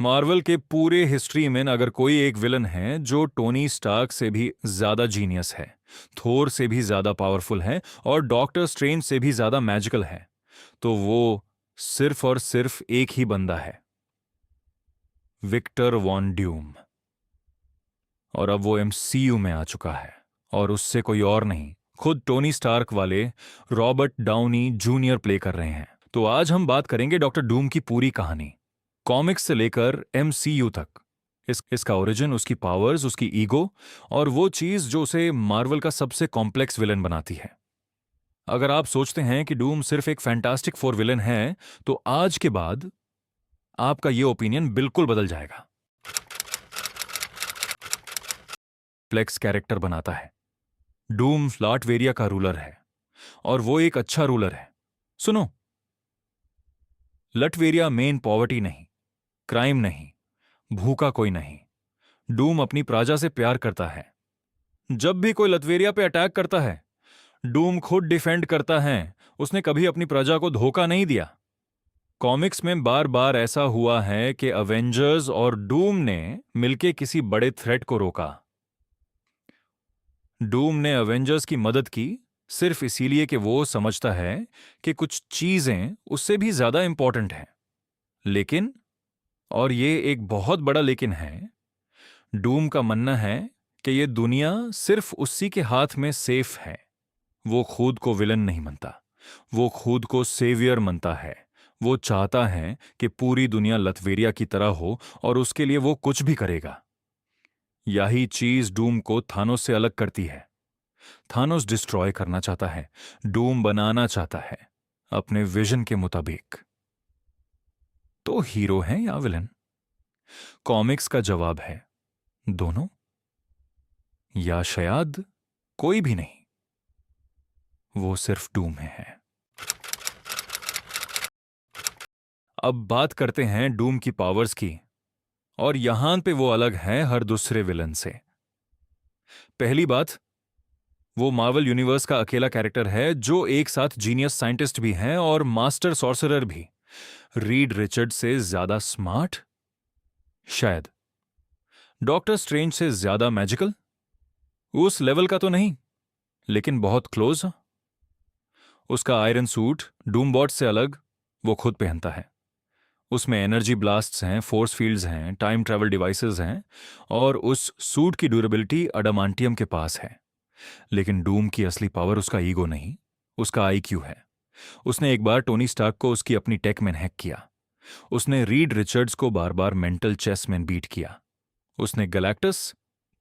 Marvel के पूरे history में अगर कोई एक विलन है जो टोनी स्टार्क से भी ज्यादा जीनियस है, थोर से भी ज्यादा पावरफुल है और डॉक्टर स्ट्रेंज से भी ज्यादा मैजिकल है, तो वो सिर्फ और सिर्फ एक ही बंदा है, विक्टर वॉन ड्यूम। और अब वो एमसीयू में आ चुका है, और उससे कोई और नहीं, खुद टोनी स्टार्क वाले रॉबर्ट डाउनी जूनियर प्ले कर रहे हैं। तो आज हम बात करेंगे डॉक्टर डूम की पूरी कहानी, कॉमिक्स से लेकर एमसीयू तक। इसका ओरिजिन, उसकी पावर्स, उसकी ईगो और वो चीज जो उसे मार्वल का सबसे कॉम्प्लेक्स विलन बनाती है। अगर आप सोचते हैं कि डूम सिर्फ एक फैंटास्टिक फोर विलन है, तो आज के बाद आपका ये ओपिनियन बिल्कुल बदल जाएगा। फ्लेक्स कैरेक्टर बनाता है। डूम लाटवेरिया का रूलर है, और वो एक अच्छा रूलर है। सुनो, लटवेरिया मेन पॉवर्टी नहीं, क्राइम नहीं, भूखा कोई नहीं। डूम अपनी प्रजा से प्यार करता है। जब भी कोई लटवेरिया पे अटैक करता है, डूम खुद डिफेंड करता है। उसने कभी अपनी प्रजा को धोखा नहीं दिया। कॉमिक्स में बार बार ऐसा हुआ है कि अवेंजर्स और डूम ने मिलकर किसी बड़े थ्रेट को रोका। डूम ने अवेंजर्स की मदद की सिर्फ इसीलिए कि वो समझता है कि कुछ चीजें उससे भी ज्यादा इंपॉर्टेंट हैं। लेकिन, और ये एक बहुत बड़ा लेकिन है, डूम का मानना है कि ये दुनिया सिर्फ उसी के हाथ में सेफ है। वो खुद को विलन नहीं मानता, वो खुद को सेवियर मानता है। वो चाहता है कि पूरी दुनिया लथवेरिया की तरह हो, और उसके लिए वो कुछ भी करेगा। यही चीज डूम को थानोस से अलग करती है। थानोस डिस्ट्रॉय करना चाहता है, डूम बनाना चाहता है, अपने विजन के मुताबिक। तो हीरो है या विलन? कॉमिक्स का जवाब है दोनों, या शायद कोई भी नहीं। वो सिर्फ डूम है। अब बात करते हैं डूम की पावर्स की, और यहां पे वो अलग है हर दूसरे विलन से। पहली बात, वो मार्वल यूनिवर्स का अकेला कैरेक्टर है जो एक साथ जीनियस साइंटिस्ट भी है और मास्टर सॉर्सरर भी। रीड रिचर्ड से ज्यादा स्मार्ट, शायद। डॉक्टर स्ट्रेंज से ज्यादा मैजिकल, उस लेवल का तो नहीं, लेकिन बहुत क्लोज। उसका आयरन सूट डूमबॉट से अलग, वो खुद पहनता है। उसमें एनर्जी ब्लास्ट्स हैं, फोर्स फील्ड्स हैं, टाइम ट्रैवल डिवाइसेस हैं, और उस सूट की ड्यूरेबिलिटी अडामांटियम के पास है। लेकिन डूम की असली पावर उसका ईगो नहीं, उसका आईक्यू है। उसने एक बार टोनी स्टार्क को उसकी अपनी टेक में हैक किया। उसने रीड रिचर्ड्स को बार बार मेंटल चेस में बीट किया। उसने गैलेक्टस,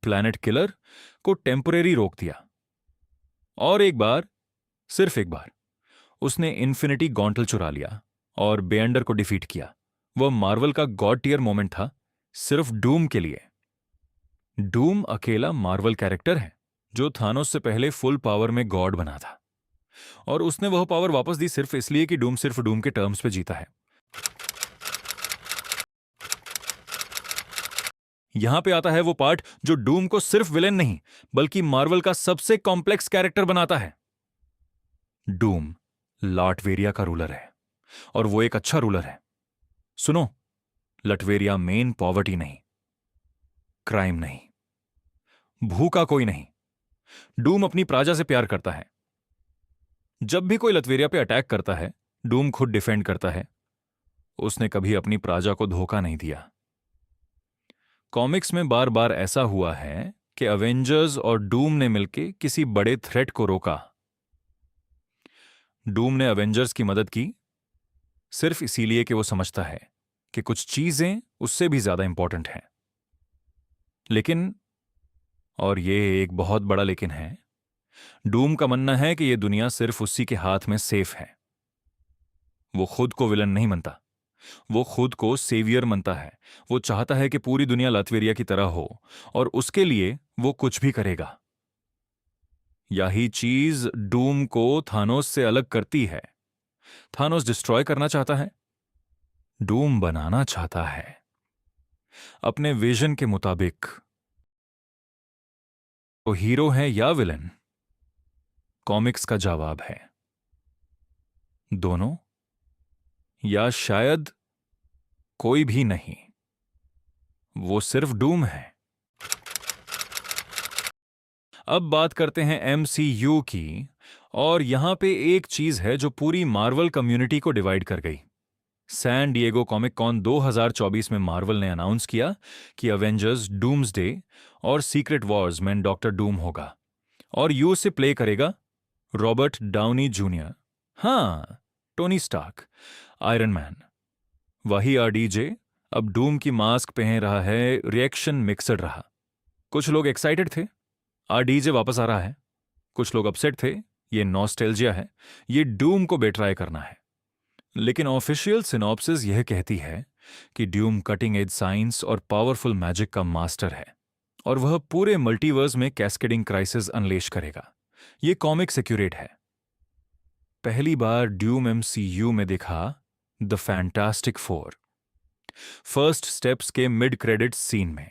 प्लैनेट किलर, को टेम्परेरी रोक दिया। और एक बार, सिर्फ एक बार, उसने इन्फिनिटी गॉन्टल चुरा लिया और बेएंडर को डिफीट किया। वह मार्वल का गॉड टियर मोमेंट था, सिर्फ डूम के लिए। डूम अकेला मार्वल कैरेक्टर है जो थानोस से पहले फुल पावर में गॉड बना था, और उसने वह पावर वापस दी सिर्फ इसलिए कि डूम सिर्फ डूम के टर्म्स पे जीता है। यहां पे आता है वो पार्ट जो डूम को सिर्फ विलेन नहीं, बल्कि मार्वल का सबसे कॉम्प्लेक्स कैरेक्टर बनाता है। डूम लाटवेरिया का रूलर है, और वो एक अच्छा रूलर है। सुनो, लटवेरिया मेन पॉवर्टी नहीं, क्राइम नहीं, भूखा कोई नहीं। डूम अपनी प्रजा से प्यार करता है। जब भी कोई लटवेरिया पे अटैक करता है, डूम खुद डिफेंड करता है। उसने कभी अपनी प्रजा को धोखा नहीं दिया। कॉमिक्स में बार बार ऐसा हुआ है कि अवेंजर्स और डूम ने मिलकर किसी बड़े थ्रेट को रोका। डूम ने अवेंजर्स की मदद की सिर्फ इसीलिए कि वो समझता है कि कुछ चीजें उससे भी ज्यादा इंपॉर्टेंट हैं। लेकिन, और ये एक बहुत बड़ा लेकिन है, डूम का मानना है कि यह दुनिया सिर्फ उसी के हाथ में सेफ है। वो खुद को विलन नहीं मानता, वो खुद को सेवियर मानता है। वो चाहता है कि पूरी दुनिया लातवेरिया की तरह हो, और उसके लिए वो कुछ भी करेगा। यही चीज डूम को थानोस से अलग करती है। थानोस डिस्ट्रॉय करना चाहता है, डूम बनाना चाहता है, अपने विजन के मुताबिक। तो हीरो है या विलन? कॉमिक्स का जवाब है दोनों, या शायद कोई भी नहीं। वो सिर्फ डूम है। अब बात करते हैं एमसीयू की, और यहां पे एक चीज है जो पूरी मार्वल कम्युनिटी को डिवाइड कर गई। सैन डिएगो कॉमिक कॉन 2024 में मार्वल ने अनाउंस किया कि अवेंजर्स डूम्सडे और सीक्रेट वॉर्स में डॉक्टर डूम होगा, और यू से प्ले करेगा रॉबर्ट डाउनी जूनियर। हाँ, टोनी स्टार्क, आयरन मैन। वही आरडीजे अब डूम की मास्क पहन रहा है। रिएक्शन मिक्सड रहा। कुछ लोग एक्साइटेड थे, आरडीजे वापस आ रहा है। कुछ लोग अपसेट थे, ये नॉस्टैल्जिया है, ये डूम को बेट्राई करना है। लेकिन ऑफिशियल सिनॉप्सिस यह कहती है कि ड्यूम कटिंग एज साइंस और पावरफुल मैजिक का मास्टर है, और वह पूरे मल्टीवर्स में कैस्केडिंग क्राइसिस अनलेश करेगा। यह कॉमिक एक्यूरेट है। पहली बार ड्यूम एमसीयू में दिखा the fantastic four first steps के मिड क्रेडिट्स सीन में,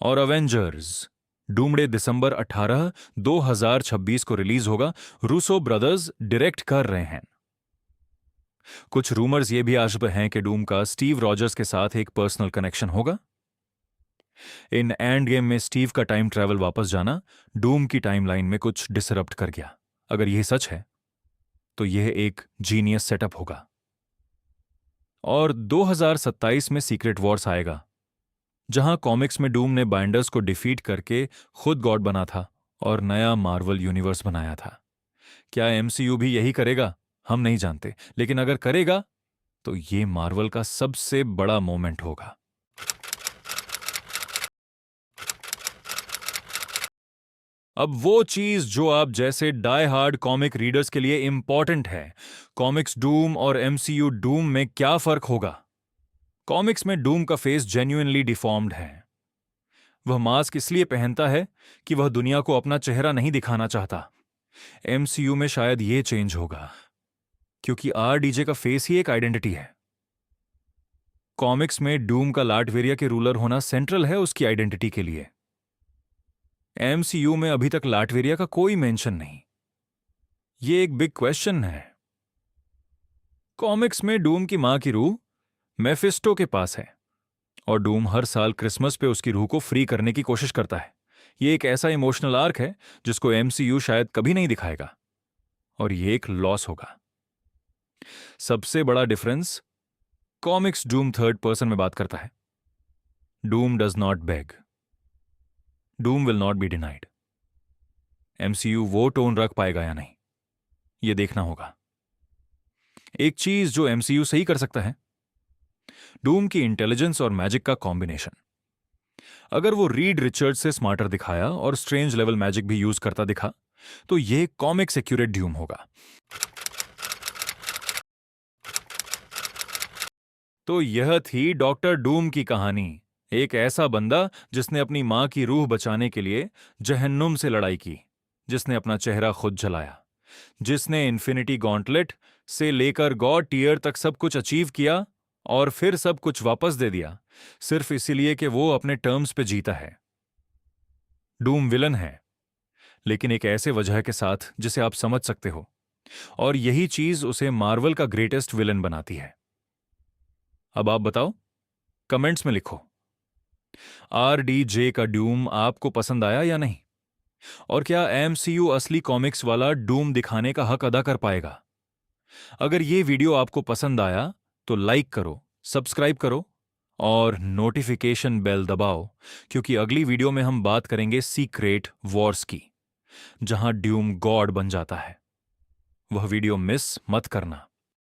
और अवेंजर्स डूमडे दिसंबर 18, 2026 को रिलीज होगा। रूसो ब्रदर्स डायरेक्ट कर रहे हैं। कुछ रूमर्स ये भी आशुब हैं कि डूम का स्टीव रॉजर्स के साथ एक पर्सनल कनेक्शन होगा। इन एंड गेम में स्टीव का टाइम ट्रैवल वापस जाना डूम की टाइमलाइन में कुछ डिसरप्ट कर गया। अगर यह सच है तो यह एक जीनियस सेटअप होगा। और 2027 में सीक्रेट वॉर्स आएगा, जहां कॉमिक्स में डूम ने बाइंडर्स को डिफीट करके खुद गॉड बना था और नया मार्वल यूनिवर्स बनाया था। क्या एमसीयू भी यही करेगा? हम नहीं जानते, लेकिन अगर करेगा तो ये मार्वल का सबसे बड़ा मोमेंट होगा। अब वो चीज जो आप जैसे डाई हार्ड कॉमिक रीडर्स के लिए इंपॉर्टेंट है, कॉमिक्स डूम और एमसीयू डूम में क्या फर्क होगा? कॉमिक्स में डूम का फेस जेन्युइनली डिफॉर्म्ड है। वह मास्क इसलिए पहनता है कि वह दुनिया को अपना चेहरा नहीं दिखाना चाहता। एमसीयू में शायद यह चेंज होगा, क्योंकि आरडीजे का फेस ही एक आइडेंटिटी है। कॉमिक्स में डूम का लाटवेरिया के रूलर होना सेंट्रल है उसकी आइडेंटिटी के लिए। एमसीयू में अभी तक लाटवेरिया का कोई मेंशन नहीं। यह एक बिग क्वेश्चन है। कॉमिक्स में डूम की मां की रूह मेफिस्टो के पास है, और डूम हर साल क्रिसमस पे उसकी रूह को फ्री करने की कोशिश करता है। यह एक ऐसा इमोशनल आर्क है जिसको एमसीयू शायद कभी नहीं दिखाएगा, और यह एक लॉस होगा। सबसे बड़ा difference, comics Doom third person में बात करता है। Doom does not beg, Doom will not be denied. MCU वो टोन रख पाएगा या नहीं, यह देखना होगा। एक चीज जो एमसीयू सही कर सकता है, डूम की इंटेलिजेंस और मैजिक का कॉम्बिनेशन। अगर वो रीड रिचर्ड से स्मार्टर दिखाया और स्ट्रेंज लेवल मैजिक भी यूज करता दिखा, तो यह कॉमिक्स एक्यूरेट ड्यूम होगा। तो यह थी डॉक्टर डूम की कहानी। एक ऐसा बंदा जिसने अपनी मां की रूह बचाने के लिए जहन्नुम से लड़ाई की, जिसने अपना चेहरा खुद जलाया, जिसने इन्फिनिटी गॉन्टलेट से लेकर गॉड टीयर तक सब कुछ अचीव किया और फिर सब कुछ वापस दे दिया, सिर्फ इसीलिए कि वो अपने टर्म्स पे जीता है। डूम विलन है, लेकिन एक ऐसे वजह के साथ जिसे आप समझ सकते हो, और यही चीज उसे मार्वल का ग्रेटेस्ट विलन बनाती है। अब आप बताओ, कमेंट्स में लिखो, आरडीजे का डूम आपको पसंद आया या नहीं? और क्या एमसीयू असली कॉमिक्स वाला डूम दिखाने का हक अदा कर पाएगा? अगर ये वीडियो आपको पसंद आया तो लाइक करो, सब्सक्राइब करो और नोटिफिकेशन बेल दबाओ, क्योंकि अगली वीडियो में हम बात करेंगे सीक्रेट वॉर्स की, जहां ड्यूम गॉड बन जाता है। वह वीडियो मिस मत करना।